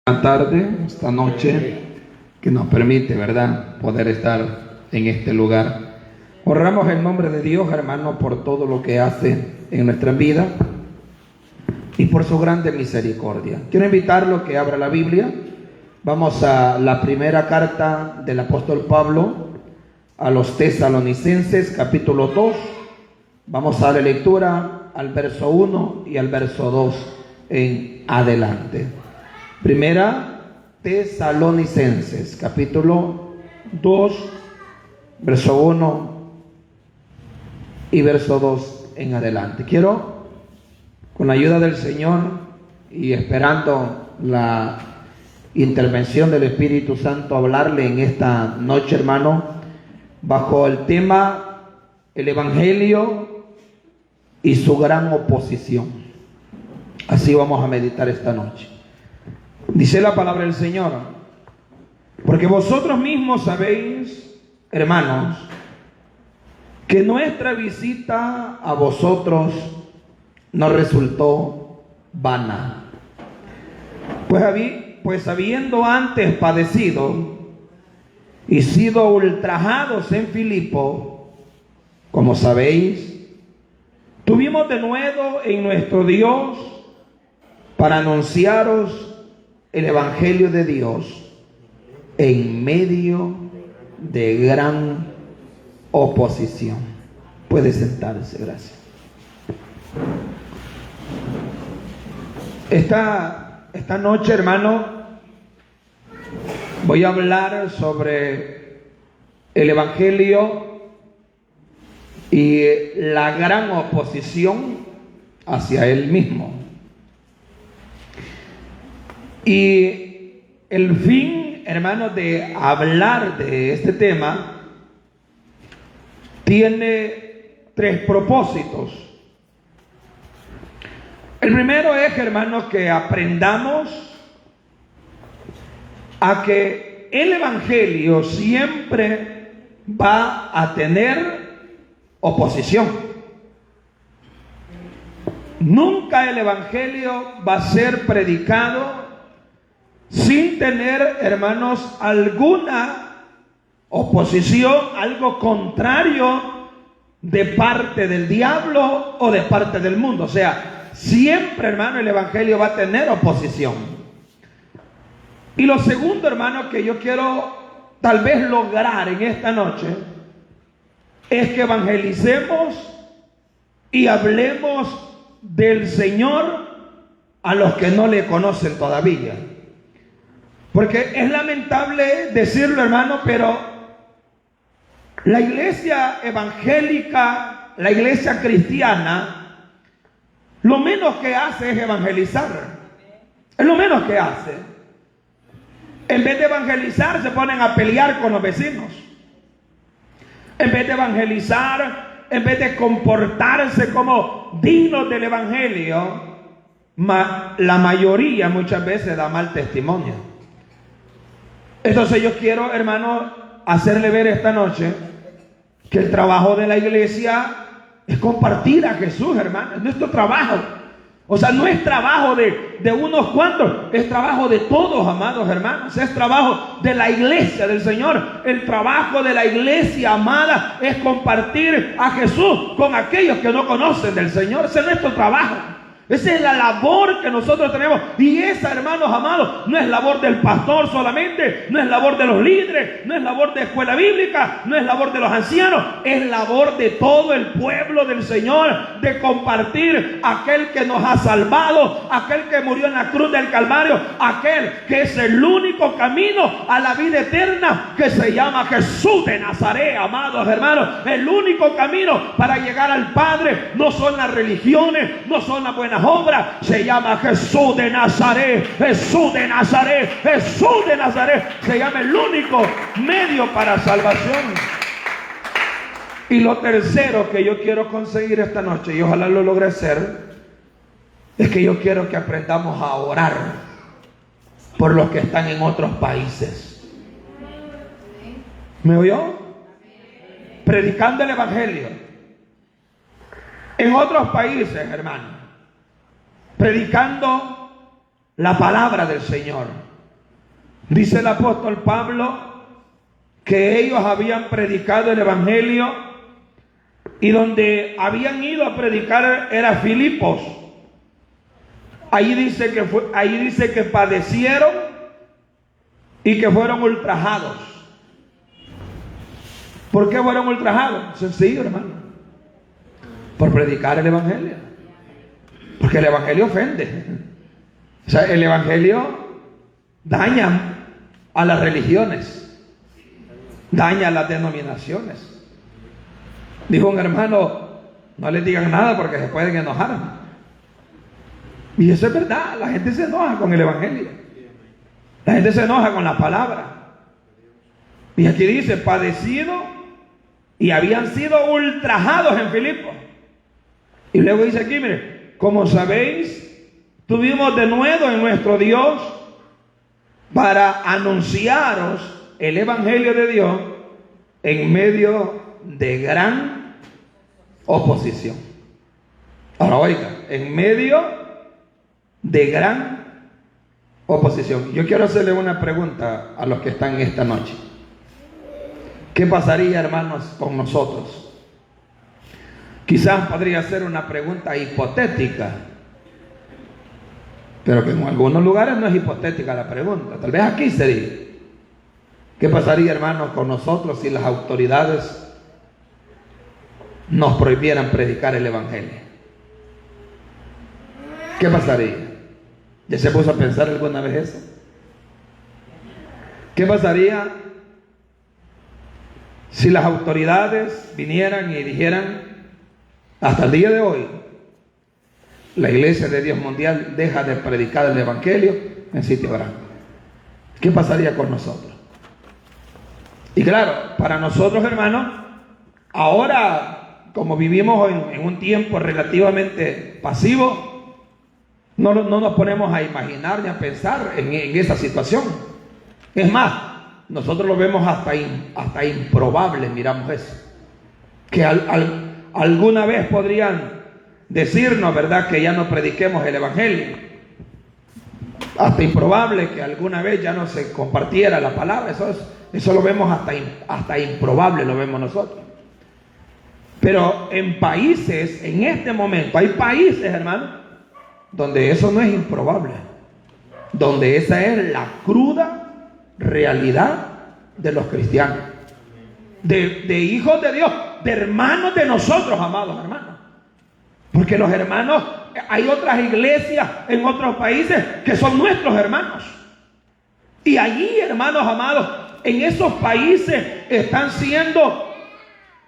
Tarde, esta noche, que nos permite, ¿verdad?, poder estar en este lugar. Honramos el nombre de Dios, hermano, por todo lo que hace en nuestra vida y por su grande misericordia. Quiero invitarlo a que abra la Biblia. Vamos a la primera carta del apóstol Pablo a los Tesalonicenses, capítulo 2. Vamos a dar lectura al verso 1 y al verso 2 en adelante. Primera Tesalonicenses, capítulo 2, verso 1 y verso 2 en adelante. Quiero, con la ayuda del Señor y esperando la intervención del Espíritu Santo, hablarle en esta noche, hermano, bajo el tema el Evangelio y su gran oposición. Así vamos a meditar esta noche. Dice la palabra del Señor: porque vosotros mismos sabéis, hermanos, que nuestra visita a vosotros no resultó vana. Pues habiendo antes padecido y sido ultrajados en Filipo, como sabéis, tuvimos de nuevo en nuestro Dios para anunciaros el Evangelio de Dios en medio de gran oposición. Puede sentarse, gracias. Esta noche, hermano, voy a hablar sobre el Evangelio y la gran oposición hacia él mismo. Y el fin, hermano, de hablar de este tema tiene tres propósitos. El primero es, hermano, que aprendamos a que el Evangelio siempre va a tener oposición. Nunca el Evangelio va a ser predicado sin tener, hermanos, alguna oposición, algo contrario de parte del diablo o de parte del mundo. O sea, siempre, hermano, el Evangelio va a tener oposición. Y lo segundo, hermano, que yo quiero tal vez lograr en esta noche es que evangelicemos y hablemos del Señor a los que no le conocen todavía. Porque es lamentable decirlo, hermano, pero la iglesia evangélica, la iglesia cristiana, lo menos que hace es evangelizar. Es lo menos que hace. En vez de evangelizar, se ponen a pelear con los vecinos. En vez de evangelizar, en vez de comportarse como dignos del evangelio, la mayoría muchas veces da mal testimonio. Entonces yo quiero, hermano, hacerle ver esta noche que el trabajo de la iglesia es compartir a Jesús, hermano. Es nuestro trabajo. O sea, no es trabajo de unos cuantos, es trabajo de todos, amados hermanos. Es trabajo de la iglesia del Señor. El trabajo de la iglesia amada es compartir a Jesús con aquellos que no conocen del Señor. Ese es nuestro trabajo. Esa es la labor que nosotros tenemos. Y esa, hermanos amados, no es labor del pastor solamente, no es labor de los líderes, no es labor de escuela bíblica, no es labor de los ancianos, es labor de todo el pueblo del Señor, de compartir aquel que nos ha salvado, aquel que murió en la cruz del Calvario, aquel que es el único camino a la vida eterna, que se llama Jesús de Nazaret, amados hermanos. El único camino para llegar al Padre no son las religiones, no son las buenas obras, se llama Jesús de Nazaret. Jesús de Nazaret, Jesús de Nazaret se llama el único medio para salvación. Y lo tercero que yo quiero conseguir esta noche, y ojalá lo logre hacer, es que yo quiero que aprendamos a orar por los que están en otros países. ¿Me oyó? Predicando el Evangelio en otros países, hermano, predicando la palabra del Señor. Dice el apóstol Pablo que ellos habían predicado el evangelio y donde habían ido a predicar era Filipos. Ahí dice que padecieron y que fueron ultrajados. ¿Por qué fueron ultrajados? Sencillo, hermano. Por predicar el evangelio. Porque el evangelio ofende. O sea, el evangelio daña a las religiones, daña a las denominaciones. Dijo un hermano: no les digan nada porque se pueden enojar. Y eso es verdad. La gente se enoja con el evangelio, la gente se enoja con la palabra. Y aquí dice: padecido y habían sido ultrajados en Filipos. Y luego dice aquí, mire: como sabéis, tuvimos denuedo en nuestro Dios para anunciaros el evangelio de Dios en medio de gran oposición. Ahora oiga, en medio de gran oposición. Yo quiero hacerle una pregunta a los que están esta noche. ¿Qué pasaría, hermanos, con nosotros? Quizás podría ser una pregunta hipotética, pero que en algunos lugares no es hipotética la pregunta. Tal vez aquí sería: ¿qué pasaría, hermanos, con nosotros si las autoridades nos prohibieran predicar el evangelio? ¿Qué pasaría? ¿Ya se puso a pensar alguna vez eso? ¿Qué pasaría si las autoridades vinieran y dijeran: hasta el día de hoy la Iglesia de Dios Mundial deja de predicar el evangelio en Sitio Grande? ¿Qué pasaría con nosotros? Y claro, para nosotros, hermanos, ahora, como vivimos en un tiempo relativamente pasivo, no nos ponemos a imaginar ni a pensar en esa situación. Es más, nosotros lo vemos hasta improbable, miramos eso. Que alguna vez podrían decirnos, ¿verdad?, que ya no prediquemos el evangelio. Hasta improbable que alguna vez ya no se compartiera la palabra. Eso lo vemos hasta improbable, lo vemos nosotros. Pero en países, en este momento, hay países, hermano, donde eso no es improbable, donde esa es la cruda realidad de los cristianos, de hijos de Dios, de hermanos de nosotros, amados hermanos. Porque los hermanos, hay otras iglesias en otros países que son nuestros hermanos. Y allí, hermanos amados, en esos países están siendo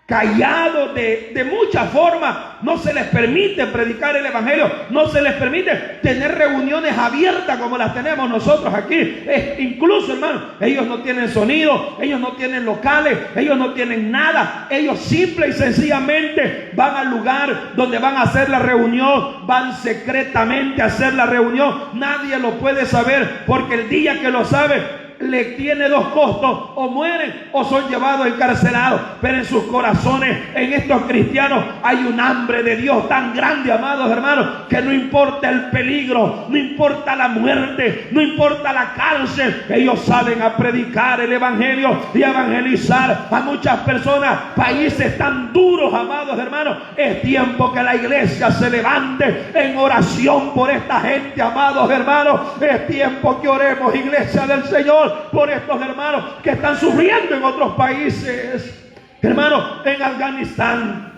callados de muchas formas. No se les permite predicar el evangelio, no se les permite tener reuniones abiertas como las tenemos nosotros aquí. Incluso, hermano, ellos no tienen sonido, ellos no tienen locales, ellos no tienen nada. Ellos simple y sencillamente van al lugar donde van a hacer la reunión, van secretamente a hacer la reunión. Nadie lo puede saber, porque el día que lo sabe, le tiene dos costos: o mueren o son llevados encarcelados. Pero en sus corazones, en estos cristianos, hay un hambre de Dios tan grande, amados hermanos, que no importa el peligro, no importa la muerte, no importa la cárcel, ellos salen a predicar el evangelio y a evangelizar a muchas personas. Países tan duros, amados hermanos. Es tiempo que la iglesia se levante en oración por esta gente, amados hermanos. Es tiempo que oremos, iglesia del Señor, por estos hermanos que están sufriendo en otros países. Hermanos, en Afganistán,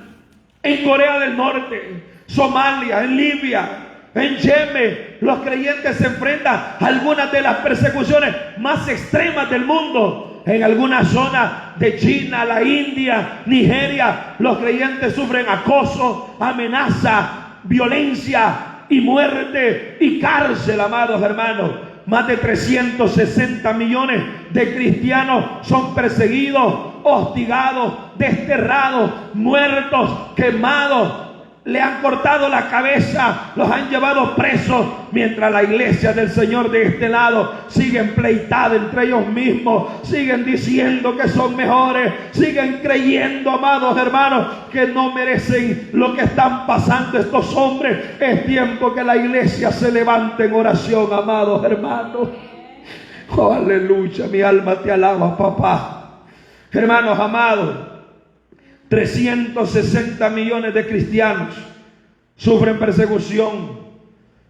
en Corea del Norte, Somalia, en Libia, en Yemen, los creyentes se enfrentan a algunas de las persecuciones más extremas del mundo. En algunas zonas de China, la India, Nigeria, los creyentes sufren acoso, amenaza, violencia y muerte y cárcel, amados hermanos. Más de 360 millones de cristianos son perseguidos, hostigados, desterrados, muertos, quemados. Le han cortado la cabeza, los han llevado presos, mientras la iglesia del Señor de este lado sigue empleitada entre ellos mismos, siguen diciendo que son mejores, siguen creyendo, amados hermanos, que no merecen lo que están pasando estos hombres. Es tiempo que la iglesia se levante en oración, amados hermanos. Oh, aleluya, mi alma te alaba, papá. Hermanos amados, 360 millones de cristianos sufren persecución,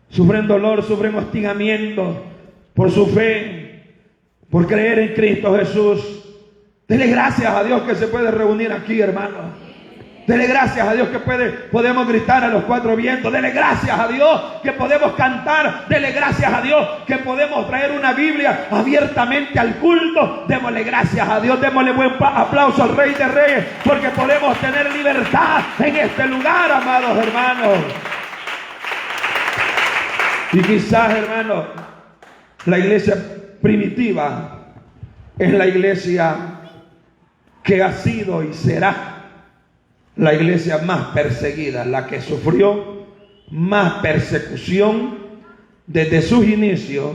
sufren dolor, sufren hostigamiento por su fe, por creer en Cristo Jesús. Dele gracias a Dios que se puede reunir aquí, hermano. Dele gracias a Dios que podemos gritar a los cuatro vientos. Dele gracias a Dios que podemos cantar. Dele gracias a Dios que podemos traer una Biblia abiertamente al culto. Démosle gracias a Dios. Démosle buen aplauso al Rey de Reyes, porque podemos tener libertad en este lugar, amados hermanos. Y quizás, hermanos, la iglesia primitiva es la iglesia que ha sido y será la iglesia más perseguida, la que sufrió más persecución desde sus inicios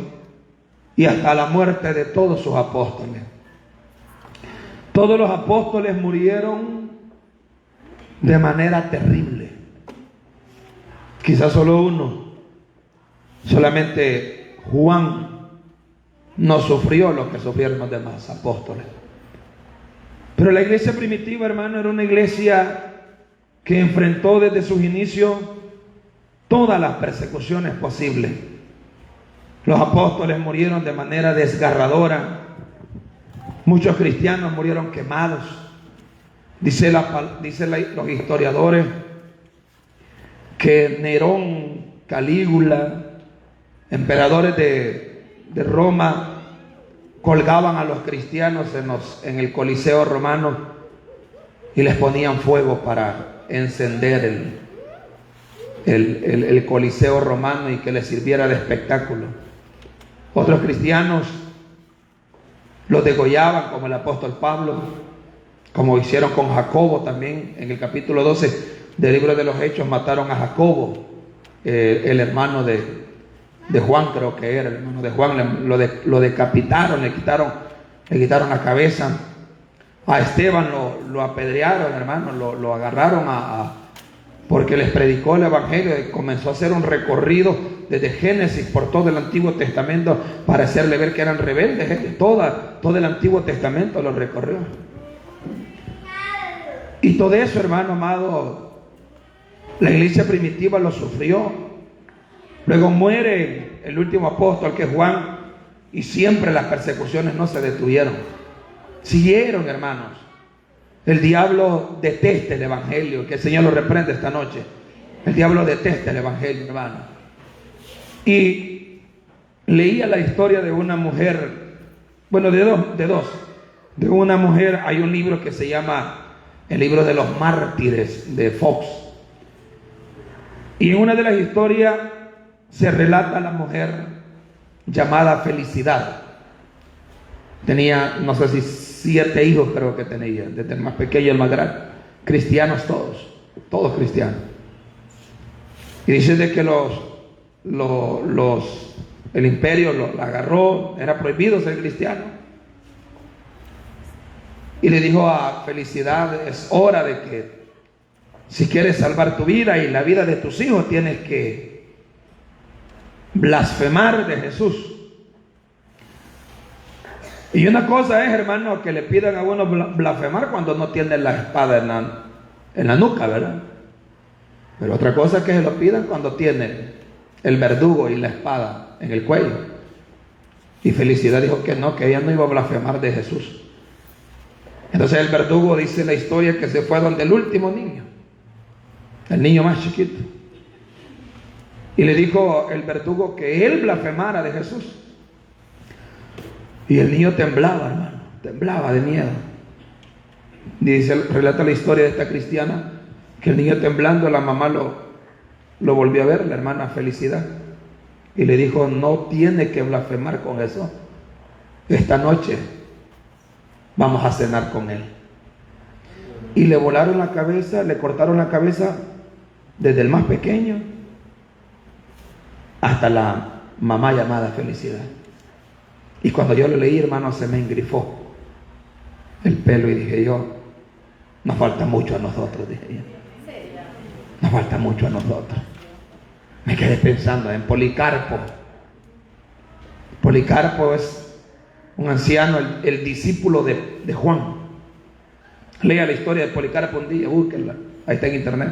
y hasta la muerte de todos sus apóstoles. Todos los apóstoles murieron de manera terrible. Quizás solo uno, solamente Juan, no sufrió lo que sufrieron los demás apóstoles. Pero la iglesia primitiva, hermano, era una iglesia que enfrentó desde sus inicios todas las persecuciones posibles. Los apóstoles murieron de manera desgarradora. Muchos cristianos murieron quemados. Dicen los historiadores que Nerón, Calígula, emperadores de Roma, colgaban a los cristianos en el Coliseo romano y les ponían fuego para encender el Coliseo romano y que les sirviera de espectáculo. Otros cristianos los degollaban, como el apóstol Pablo, como hicieron con Jacobo también. En el capítulo 12 del libro de los Hechos mataron a Jacobo, el hermano de Juan, creo que era el hermano de Juan. Lo decapitaron, le quitaron la cabeza. A Esteban lo apedrearon, hermano, lo agarraron porque les predicó el evangelio y comenzó a hacer un recorrido desde Génesis por todo el Antiguo Testamento para hacerle ver que eran rebeldes. Todo el Antiguo Testamento lo recorrió. Y todo eso, hermano amado, la iglesia primitiva lo sufrió. Luego muere el último apóstol, que es Juan, y siempre las persecuciones no se detuvieron. Siguieron, hermanos. El diablo detesta el evangelio. Que el Señor lo reprende esta noche. El diablo detesta el evangelio, hermano. Y leía la historia de una mujer, bueno, de dos. De una mujer. Hay un libro que se llama el libro de los mártires, de Fox. Y en una de las historias se relata a la mujer llamada Felicidad. Tenía, no sé si 7 hijos creo que tenía, desde el más pequeño al más grande, cristianos todos cristianos. Y dice de que el imperio la agarró, era prohibido ser cristiano. Y le dijo a Felicidad: es hora de que, si quieres salvar tu vida y la vida de tus hijos, tienes que blasfemar de Jesús. Y una cosa es, hermano, que le pidan a uno blasfemar cuando no tiene la espada en la nuca, ¿verdad? Pero otra cosa es que se lo pidan cuando tiene el verdugo y la espada en el cuello. Y Felicidad dijo que no, que ella no iba a blasfemar de Jesús. Entonces el verdugo, dice la historia, que se fue donde el último niño, el niño más chiquito, y le dijo el verdugo que él blasfemara de Jesús. Y el niño temblaba, hermano, temblaba de miedo. Relata la historia de esta cristiana, que el niño temblando, la mamá lo volvió a ver, la hermana Felicidad, y le dijo: no tiene que blasfemar con eso. Esta noche vamos a cenar con él. Y le volaron la cabeza, le cortaron la cabeza desde el más pequeño hasta la mamá llamada Felicidad. Y cuando yo lo leí, hermano, se me engrifó el pelo y dije yo: nos falta mucho a nosotros, dije yo. Nos falta mucho a nosotros. Me quedé pensando en Policarpo. Policarpo es un anciano, el discípulo de Juan. Lea la historia de Policarpo un día, búsquenla, ahí está en internet.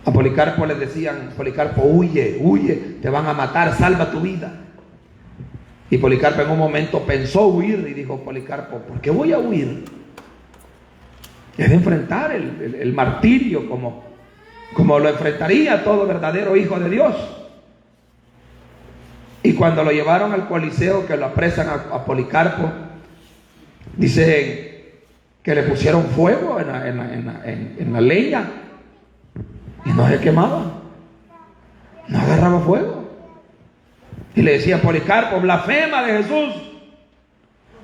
A Policarpo le decían: Policarpo, huye, huye, te van a matar, salva tu vida. Y Policarpo en un momento pensó huir y dijo: Policarpo, ¿por qué voy a huir? Es de enfrentar el martirio como lo enfrentaría todo verdadero hijo de Dios. Y cuando lo llevaron al Coliseo, que lo apresan a Policarpo, dicen que le pusieron fuego en la leña y no se quemaba, no agarraba fuego. Y le decía: Policarpo, blasfema de Jesús.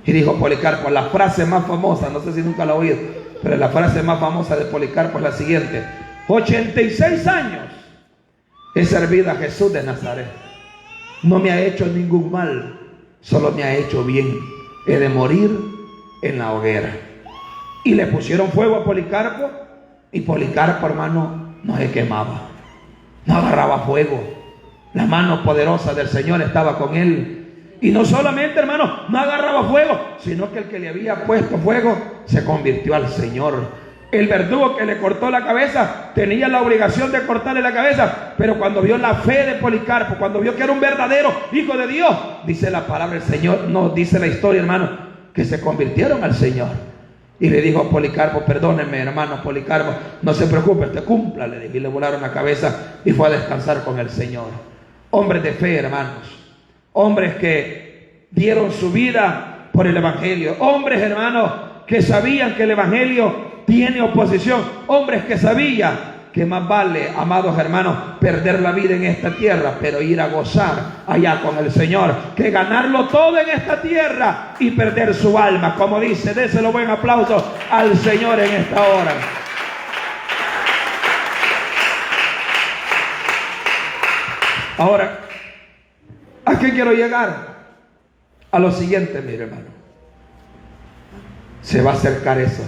Y dijo Policarpo la frase más famosa, no sé si nunca la oído, pero la frase más famosa de Policarpo es la siguiente: 86 años he servido a Jesús de Nazaret, no me ha hecho ningún mal, solo me ha hecho bien. He de morir en la hoguera. Y le pusieron fuego a Policarpo, y Policarpo, hermano, no se quemaba, no agarraba fuego. La mano poderosa del Señor estaba con él. Y no solamente, hermano, no agarraba fuego, sino que el que le había puesto fuego se convirtió al Señor. El verdugo que le cortó la cabeza tenía la obligación de cortarle la cabeza, pero cuando vio la fe de Policarpo, cuando vio que era un verdadero hijo de Dios, dice la palabra del Señor, no dice la historia, hermano, que se convirtieron al Señor. Y le dijo a Policarpo: perdóneme, hermano Policarpo, no se preocupe, usted cumpla, le dijo. Y le volaron la cabeza y fue a descansar con el Señor. Hombres de fe, hermanos, hombres que dieron su vida por el Evangelio, hombres, hermanos, que sabían que el Evangelio tiene oposición, hombres que sabían que más vale, amados hermanos, perder la vida en esta tierra, pero ir a gozar allá con el Señor, que ganarlo todo en esta tierra y perder su alma. Como dice, déselo buen aplauso al Señor en esta hora. Ahora, ¿a qué quiero llegar? A lo siguiente, mire, hermano. Se va a acercar eso.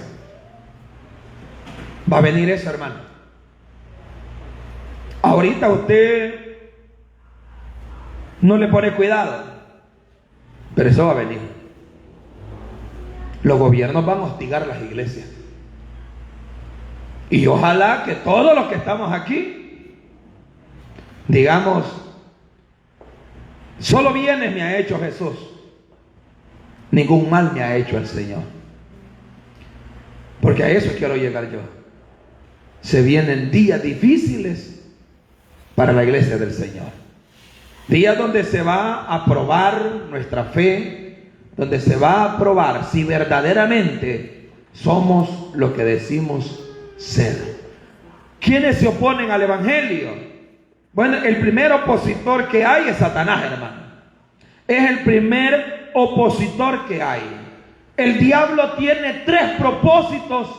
Va a venir eso, hermano. Ahorita usted no le pone cuidado, pero eso va a venir. Los gobiernos van a hostigar las iglesias. Y ojalá que todos los que estamos aquí digamos: solo bienes me ha hecho Jesús, ningún mal me ha hecho el Señor. Porque a eso quiero llegar yo. Se vienen días difíciles para la iglesia del Señor, días donde se va a probar nuestra fe, donde se va a probar si verdaderamente somos lo que decimos ser. ¿Quiénes se oponen al Evangelio? Bueno, el primer opositor que hay es Satanás, hermano. Es el primer opositor que hay. El diablo tiene 3 propósitos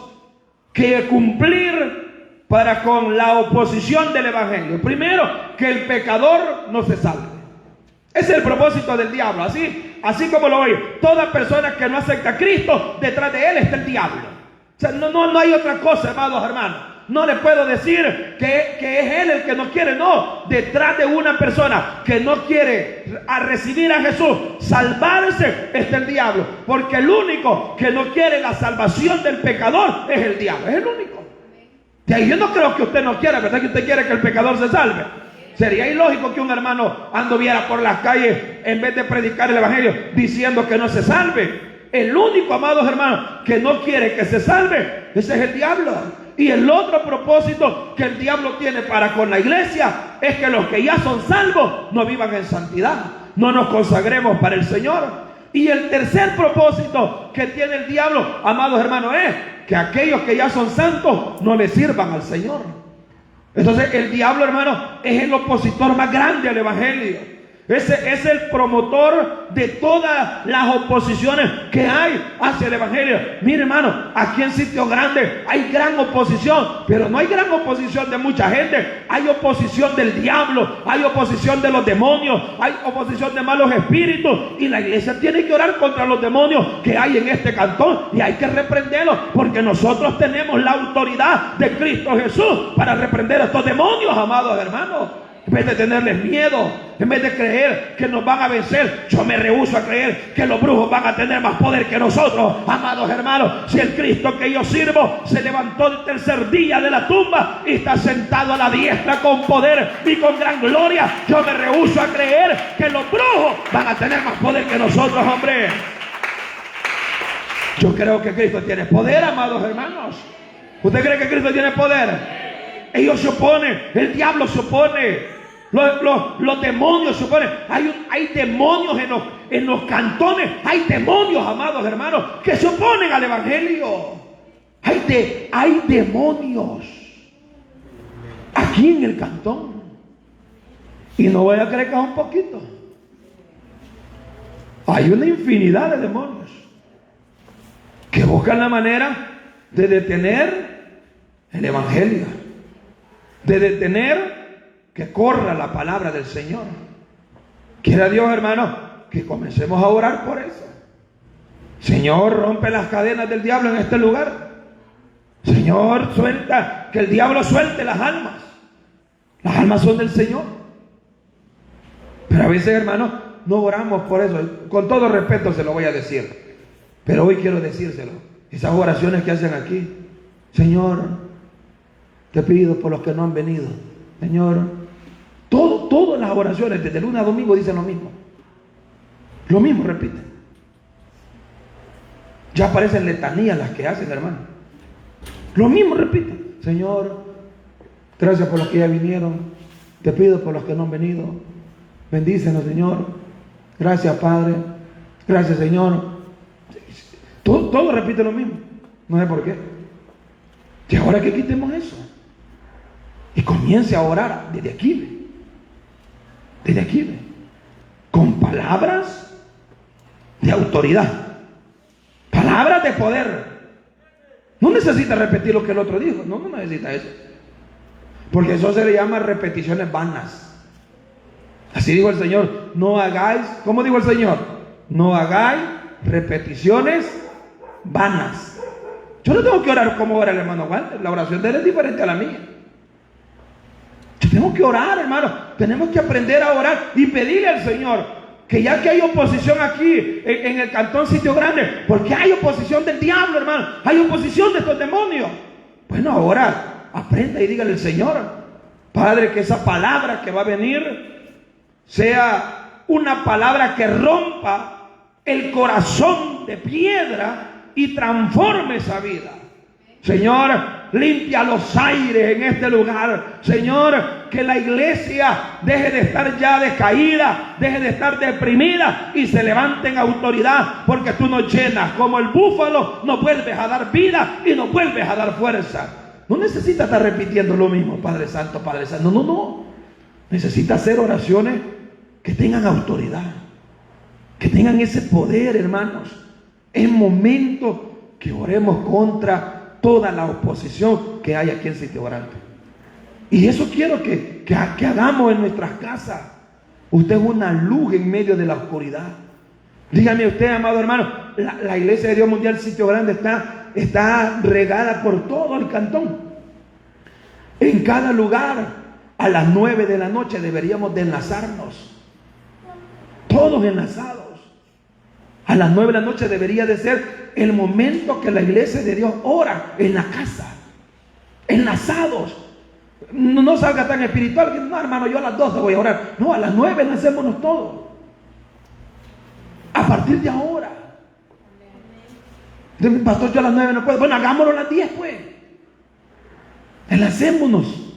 que cumplir para con la oposición del Evangelio. Primero, que el pecador no se salve. Ese es el propósito del diablo. Así como lo oye, toda persona que no acepta a Cristo, detrás de él está el diablo. O sea, no hay otra cosa, amados hermanos. No le puedo decir que es él el que no quiere. No, detrás de una persona que no quiere recibir a Jesús, salvarse, está el diablo. Porque el único que no quiere la salvación del pecador es el diablo. Es el único. De ahí yo no creo que usted no quiera, ¿verdad? Que usted quiere que el pecador se salve. Sería ilógico que un hermano anduviera por las calles en vez de predicar el Evangelio diciendo que no se salve. El único, amados hermanos, que no quiere que se salve, ese es el diablo. Y el otro propósito que el diablo tiene para con la iglesia es que los que ya son salvos no vivan en santidad, no nos consagremos para el Señor. Y el tercer propósito que tiene el diablo, amados hermanos, es que aquellos que ya son santos no le sirvan al Señor. Entonces el diablo, hermano, es el opositor más grande al Evangelio. Ese es el promotor de todas las oposiciones que hay hacia el Evangelio. Mire, hermano, aquí en Sitio Grande hay gran oposición, pero no hay gran oposición de mucha gente. Hay oposición del diablo, hay oposición de los demonios, hay oposición de malos espíritus. Y la iglesia tiene que orar contra los demonios que hay en este cantón, y hay que reprenderlos, porque nosotros tenemos la autoridad de Cristo Jesús para reprender a estos demonios, amados hermanos. en vez de tenerles miedo, en vez de creer que nos van a vencer, yo me rehúso a creer que los brujos van a tener más poder que nosotros. Amados hermanos, si el Cristo que yo sirvo se levantó el tercer día de la tumba y está sentado a la diestra con poder y con gran gloria, yo me rehúso a creer que los brujos van a tener más poder que nosotros, hombre. Yo creo que Cristo tiene poder, amados hermanos. ¿Usted cree que Cristo tiene poder? Ellos se oponen, el diablo se opone, los demonios se oponen. Hay demonios en los cantones, hay demonios, amados hermanos, que se oponen al evangelio. Hay demonios aquí en el cantón. Y no voy a creer que es un poquito. Hay una infinidad de demonios que buscan la manera de detener el evangelio, de detener que corra la palabra del Señor. Quiera Dios, hermano, que comencemos a orar por eso. Señor, rompe las cadenas del diablo en este lugar. Señor, suelta, que el diablo suelte las almas. Las almas son del Señor. Pero a veces, hermano, no oramos por eso. Con todo respeto se lo voy a decir, pero hoy quiero decírselo. Esas oraciones que hacen aquí: Señor, te pido por los que no han venido. Señor, todas las oraciones desde lunes a domingo dicen lo mismo. Lo mismo repiten. Ya parecen letanías las que hacen, hermano. Lo mismo repiten. Señor, gracias por los que ya vinieron. Te pido por los que no han venido. Bendícenos, Señor. Gracias, Padre. Gracias, Señor. Todo repite lo mismo. No sé por qué. Y ahora que quitemos eso y comience a orar desde aquí, con palabras de autoridad, palabras de poder. No necesita repetir lo que el otro dijo. No necesita eso, porque eso se le llama repeticiones vanas. Así dijo el Señor: no hagáis, ¿cómo dijo el Señor? No hagáis repeticiones vanas. Yo no tengo que orar como ora el hermano Walter. La oración de él es diferente a la mía. Yo tengo que orar, hermano. Tenemos que aprender a orar y pedirle al Señor que, ya que hay oposición aquí en el cantón Sitio Grande, porque hay oposición del diablo, hermano, hay oposición de estos demonios. Bueno, ahora aprenda y dígale al Señor: Padre, que esa palabra que va a venir sea una palabra que rompa el corazón de piedra y transforme esa vida. Señor, limpia los aires en este lugar. Señor, que la iglesia deje de estar ya decaída, deje de estar deprimida y se levante en autoridad, porque tú nos llenas como el búfalo, nos vuelves a dar vida y nos vuelves a dar fuerza. No necesita estar repitiendo lo mismo: Padre Santo, Padre Santo. No. Necesita hacer oraciones que tengan autoridad, que tengan ese poder, hermanos. Es momento que oremos contra toda la oposición que hay aquí en Sitio Grande. Y eso quiero que hagamos en nuestras casas. Usted es una luz en medio de la oscuridad. Dígame usted, amado hermano, la Iglesia de Dios Mundial Sitio Grande está regada por todo el cantón. En cada lugar, a las 9 de la noche deberíamos de enlazarnos. Todos enlazados. A las 9 de la noche debería de ser el momento que la iglesia de Dios ora en la casa, enlazados. No salga tan espiritual que no, hermano, yo a las 12 voy a orar. No, a las 9 enlacémonos todos. A partir de ahora. Pastor, yo a las 9 no puedo. Bueno, hagámoslo a las 10 pues. Enlacémonos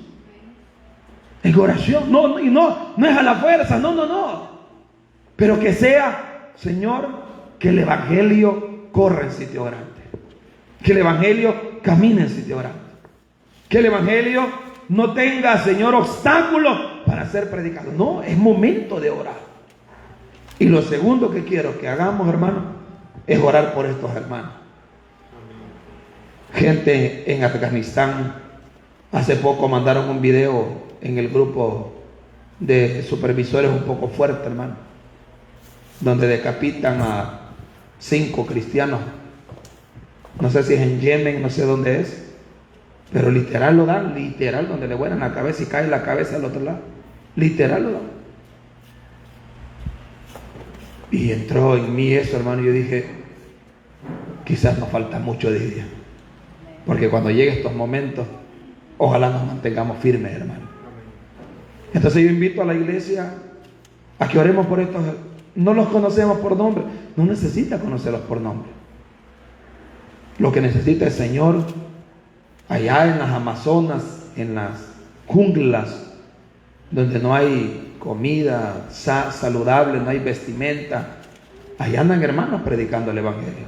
en oración. No es a la fuerza, no. Pero que sea, Señor, que el evangelio corra en Sitio Grande, que el evangelio camine en Sitio Grande, que el evangelio no tenga, Señor, obstáculos para ser predicado. No, es momento de orar. Y lo segundo que quiero que hagamos, hermano, es orar por estos hermanos. Gente en Afganistán, hace poco mandaron un video en el grupo de supervisores un poco fuerte, hermano, donde decapitan a 5 cristianos. No sé si es en Yemen, no sé dónde es, pero literal lo dan, literal, donde le vuelan la cabeza y cae la cabeza al otro lado. literal. Y entró en mí eso, hermano, y yo dije, quizás nos falta mucho de día, porque cuando lleguen estos momentos, ojalá nos mantengamos firmes, hermano. Entonces yo invito a la iglesia a que oremos por estos. No los conocemos por nombre, no necesita conocerlos por nombre. Lo que necesita el Señor, allá en las Amazonas, en las junglas, donde no hay comida saludable, no hay vestimenta, allá andan hermanos predicando el Evangelio.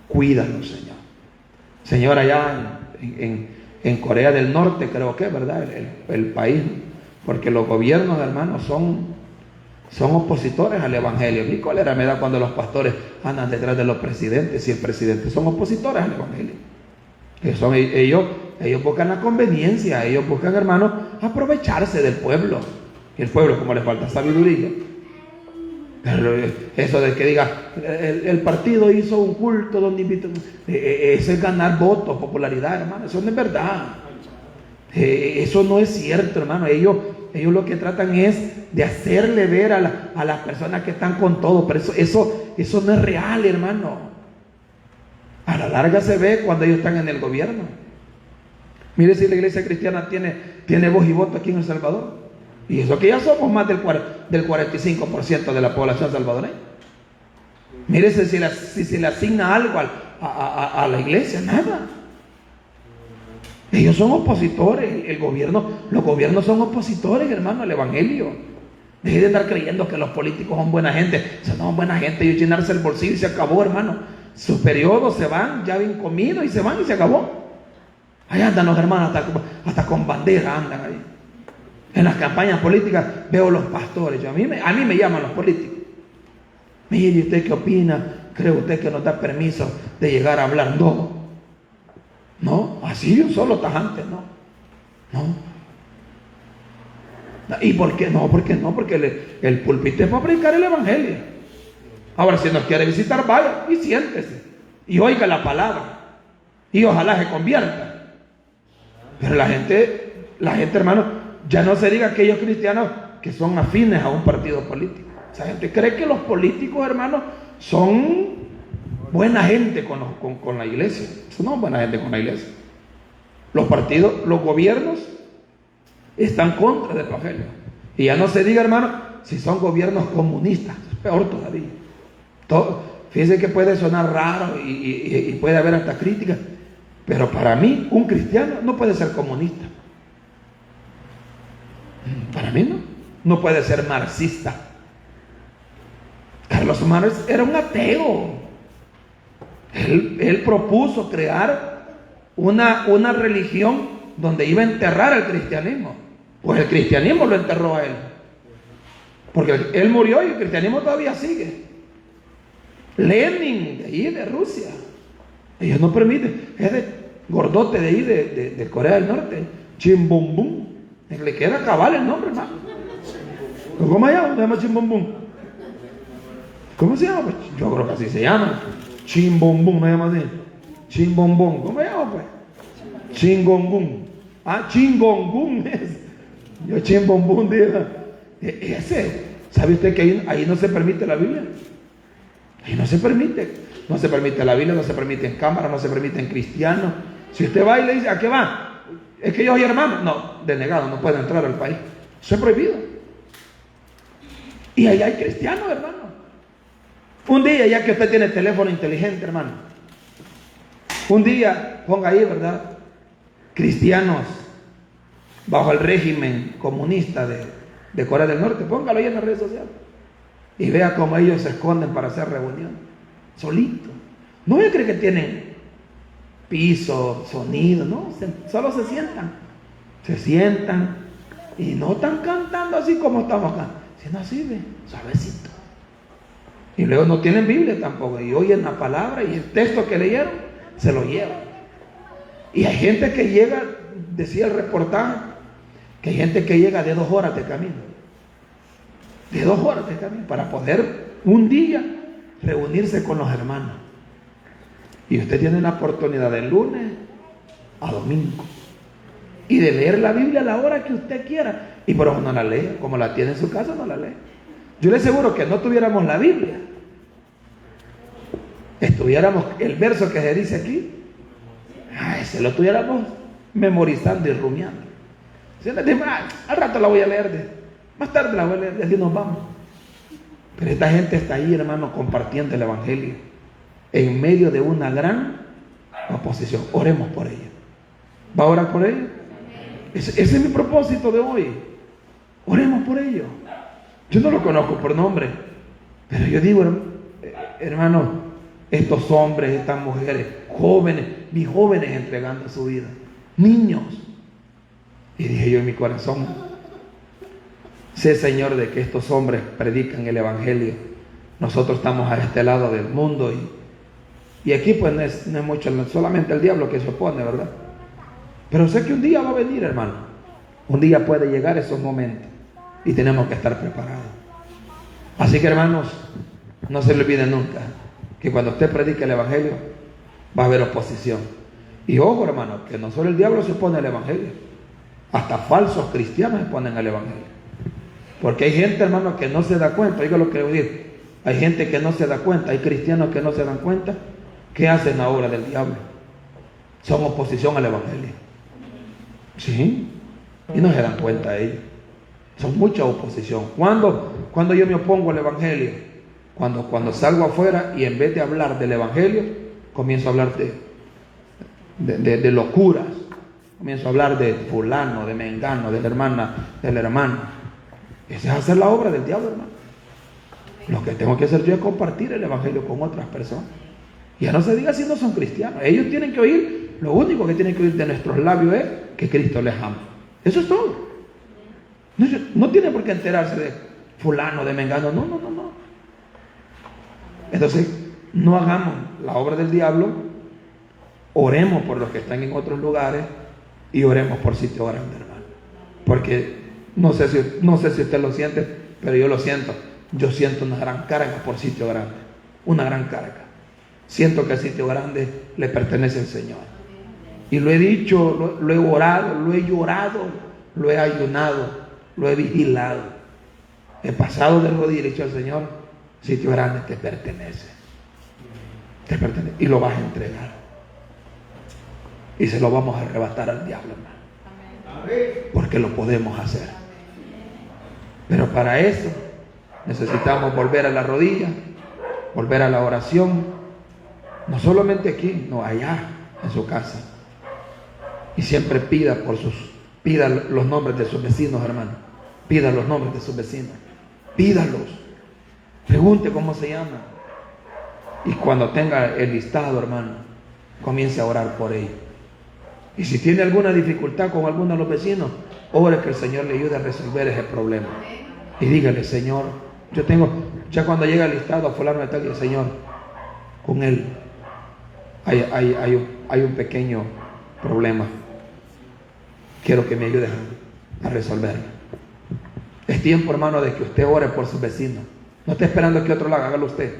Cuídanos, Señor. Señor, allá en Corea del Norte, creo que, ¿verdad? El país, porque los gobiernos, hermanos, son opositores al Evangelio. Mi cólera me da cuando los pastores andan detrás de los presidentes y el presidente son opositores al Evangelio. Ellos buscan la conveniencia, ellos buscan, hermanos, aprovecharse del pueblo. Y el pueblo, como le falta sabiduría. Pero eso de que diga, el partido hizo un culto donde invitó, eso es ganar votos, popularidad, hermano. Eso no es verdad. Eso no es cierto, hermano. Ellos lo que tratan es de hacerle ver a las personas que están con todo, pero eso no es real, hermano. A la larga se ve cuando ellos están en el gobierno. Mire si la iglesia cristiana tiene voz y voto aquí en El Salvador. Y eso que ya somos más del 45% de la población salvadoreña. Mire si se le asigna algo a la iglesia, nada. Ellos son opositores, los gobiernos son opositores, hermano, al Evangelio. Deje de andar creyendo que los políticos son buena gente. Son no buena gente, ellos llenarse el bolsillo y se acabó, hermano. Sus periodos se van, ya bien comido y se van y se acabó. Ahí andan los hermanos, hasta con bandera andan ahí. En las campañas políticas veo los pastores. A mí me llaman los políticos. Mire, ¿usted qué opina? ¿Cree usted que nos da permiso de llegar a hablar? No, así un solo tajante, no. ¿Y por qué no? Porque el púlpito es para predicar el Evangelio. Ahora, si nos quiere visitar, vaya y siéntese y oiga la palabra y ojalá se convierta. Pero la gente, hermano, ya no se diga aquellos cristianos que son afines a un partido político. Esa gente cree que los políticos, hermanos, son buena gente con la iglesia. Eso no es buena gente con la iglesia. Los partidos, los gobiernos están contra del Evangelio. Y ya no se diga, hermano, si son gobiernos comunistas, es peor todavía. Fíjense que puede sonar raro y puede haber hasta críticas, pero para mí un cristiano no puede ser comunista. Para mí no puede ser marxista. Carlos Marx era un ateo. Él propuso crear una religión donde iba a enterrar al cristianismo. Pues el cristianismo lo enterró a él, porque él murió y el cristianismo todavía sigue. Lenin, de ahí de Rusia, ellos no permiten. Es de gordote de ahí de Corea del Norte, Chim Bum Bum. Le queda cabal el nombre, hermano. ¿Cómo se llama? Se llama Chim Bum Bum. ¿Cómo se llama? Pues yo creo que así se llama. Chim Bum Bum, me llama así. Chim Bum Bum. ¿Cómo se llama, pues? Chingongun. Chingongun es. Yo Chim Bum Bum digo. Ese. ¿Sabe usted que ahí no se permite la Biblia? Ahí no se permite. No se permite la Biblia, no se permite en cámara, no se permite en cristianos. Si usted va y le dice, ¿a qué va? Es que yo soy hermano. No, denegado, no puede entrar al país. Eso es prohibido. Y ahí hay cristianos, hermano. Un día, ya que usted tiene teléfono inteligente, hermano, un día ponga ahí, ¿verdad? Cristianos bajo el régimen comunista de Corea del Norte. Póngalo ahí en las redes sociales y vea cómo ellos se esconden para hacer reunión solitos. No yo creo que tienen piso, sonido, no, solo se sientan y no están cantando así como estamos acá, sino así, ve, suavecito. Y luego no tienen Biblia tampoco, y oyen la palabra y el texto que leyeron se lo llevan. Y hay gente que llega, decía el reportaje, que hay gente que llega de 2 horas de camino, para poder un día reunirse con los hermanos. Y usted tiene la oportunidad de lunes a domingo y de leer la Biblia a la hora que usted quiera. Y por eso no la lee. Como la tiene en su casa, no la lee. Yo le aseguro que no tuviéramos la Biblia, estuviéramos el verso que se dice aquí, se lo estuviéramos memorizando y rumiando. Si le digo, al rato la voy a leer, más tarde la voy a leer, y así nos vamos. Pero esta gente está ahí, hermano, compartiendo el Evangelio en medio de una gran oposición. Oremos por ella. ¿Va a orar por ella? Ese es mi propósito de hoy. Oremos por ellos. Yo no lo conozco por nombre, pero yo digo, hermano, estos hombres, estas mujeres, jóvenes, mis jóvenes entregando su vida, niños. Y dije yo en mi corazón, sé, Señor, de que estos hombres predican el Evangelio. Nosotros estamos a este lado del mundo y aquí pues no es mucho, solamente el diablo que se opone, ¿verdad? Pero sé que un día va a venir, hermano. Un día puede llegar esos momentos y tenemos que estar preparados. Así que, hermanos, no se le olvide nunca que cuando usted predique el Evangelio va a haber oposición. Y ojo, hermano, que no solo el diablo se opone al Evangelio, hasta falsos cristianos se oponen al Evangelio. Porque hay gente, hermano, que no se da cuenta. Oiga lo que voy a decir. Hay gente que no se da cuenta, hay cristianos que no se dan cuenta que hacen la obra del diablo. Son oposición al Evangelio. Sí, y no se dan cuenta ellos. Son mucha oposición. Cuando yo me opongo al Evangelio, cuando salgo afuera y en vez de hablar del Evangelio, comienzo a hablar de locuras. Comienzo a hablar de fulano, de mengano, de la hermana, del hermano. Esa es hacer la obra del diablo, hermano. Lo que tengo que hacer yo es compartir el Evangelio con otras personas. Ya no se diga si no son cristianos. Ellos tienen que oír, lo único que tienen que oír de nuestros labios es que Cristo les ama. Eso es todo. No tienen por qué enterarse de fulano, de mengano. No. Entonces, no hagamos la obra del diablo. Oremos por los que están en otros lugares y oremos por sitio grande, hermano. Porque no sé si usted lo siente, pero yo lo siento. Yo siento una gran carga por sitio grande. Una gran carga. Siento que el sitio grande le pertenece al Señor. Y lo he dicho, lo he orado, lo he llorado, lo he ayunado, lo he vigilado. He pasado de rodillas y he dicho al Señor, sitio grande te pertenece. Te pertenece. Y lo vas a entregar. Y se lo vamos a arrebatar al diablo, hermano. Porque lo podemos hacer. Pero para eso necesitamos volver a la rodilla, volver a la oración. No solamente aquí, no, allá en su casa. Y siempre pida los nombres de sus vecinos, hermano. Pida los nombres de sus vecinos. Pídalos. Pregunte cómo se llama. Y cuando tenga el listado, hermano, comience a orar por ellos. Y si tiene alguna dificultad con alguno de los vecinos, ore que el Señor le ayude a resolver ese problema. Y dígale, Señor, ya cuando llega el listado a fulano de tal, y el Señor, con él hay un pequeño problema. Quiero que me ayudes a resolverlo. Es tiempo, hermano, de que usted ore por sus vecinos. No esté esperando que otro lo haga, hágalo usted.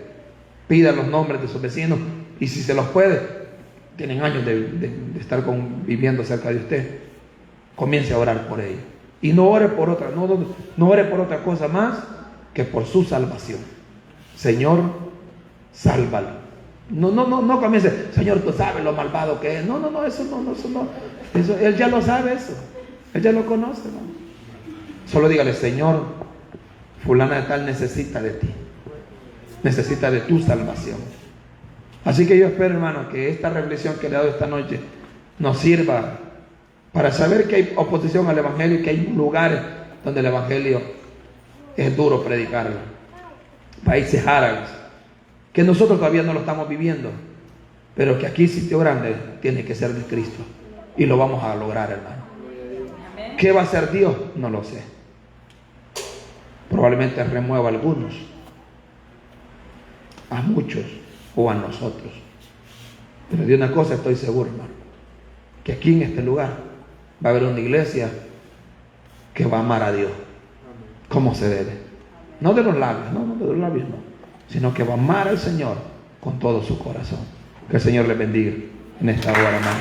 Pida los nombres de sus vecinos y si se los puede, tienen años de estar viviendo cerca de usted, comience a orar por ellos. Y no ore por otra, no ore por otra cosa más que por su salvación. Señor, sálvalo. No comience, Señor, tú sabes lo malvado que es. No, eso no. Eso, Él ya lo sabe eso. Él ya lo conoce, ¿no? Solo dígale, Señor, fulana de tal necesita de ti. Necesita de tu salvación. Así que yo espero, hermano, que esta reflexión que le he dado esta noche nos sirva para saber que hay oposición al Evangelio y que hay lugares donde el Evangelio es duro predicarlo. Países árabes, que nosotros todavía no lo estamos viviendo, pero que aquí sitio grande tiene que ser de Cristo. Y lo vamos a lograr, hermano. ¿Qué va a hacer Dios? No lo sé. Probablemente remueva a algunos, a muchos o a nosotros. Pero de una cosa estoy seguro, hermano, que aquí en este lugar va a haber una iglesia que va a amar a Dios como se debe. No de los labios, no de los labios, no, sino que va a amar al Señor con todo su corazón. Que el Señor le bendiga en esta hora, hermano.